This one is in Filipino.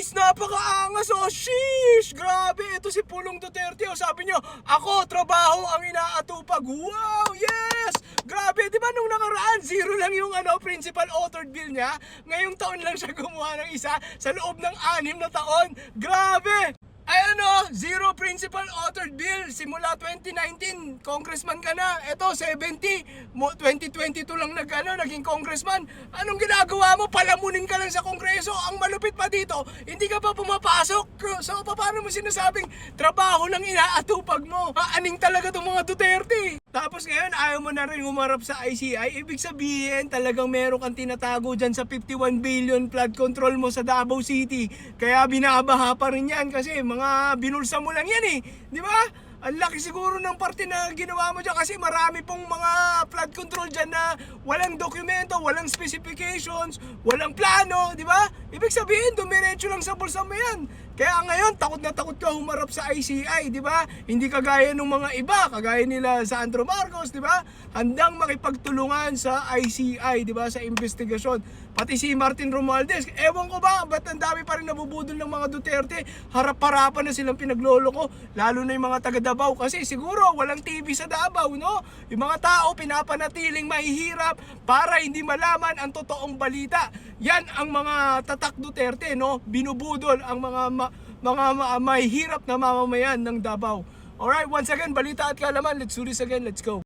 guys, napakaangas oh, sheesh! Grabe, ito si Pulong Duterte oh, sabi nyo, ako, trabaho ang inaatupag. Wow, yes! Grabe, di ba nung nakaraan, zero lang yung principal authored bill niya? Ngayong taon lang siya gumawa ng isa sa loob ng 6 na taon. Grabe! Ay zero principal authored bill. Simula 2019, congressman ka na. Ito, 70. 2022 lang naging congressman. Anong ginagawa mo? Palamunin ka lang sa kongreso. Ang malupit pa dito, hindi ka pa pumapasok. So, paano mo sinasabing trabaho lang inaatupag mo? Aning talaga itong mga Duterte. Tapos ngayon, ayaw mo na rin humarap sa ICI. Ibig sabihin, talagang meron kang tinatago dyan sa 51 billion flood control mo sa Davao City. Kaya binabaha pa rin yan kasi mga binulsa mo lang yan eh. Di ba? Ang laki siguro ng parte na ginawa mo dyan kasi marami pong mga flood control dyan na walang dokumento, walang specifications, walang plano, di ba? Ibig sabihin, dumiretso lang sa bulsa mo yan. Kaya ngayon, takot na takot ka humarap sa ICI, di ba? Hindi kagaya ng mga iba, kagaya nila Sandro Marcos, di ba? Handang makipagtulungan sa ICI, di ba? Sa investigasyon. Pati si Martin Romualdez, ewan ko ba, ba't ang dami pa rin nabubudol ng mga Duterte? Harap-harapan na silang pinagloloko, lalo na yung mga taga Davao. Kasi siguro, walang TV sa Davao, no? Yung mga tao, pinapanatiling mahihirap para hindi malaman ang totoong balita. Yan ang mga tatak Duterte, no? Binubudol ang mga mahihirap na mamamayan ng Davao. Alright, once again, balita at kaalaman. Let's do this again. Let's go.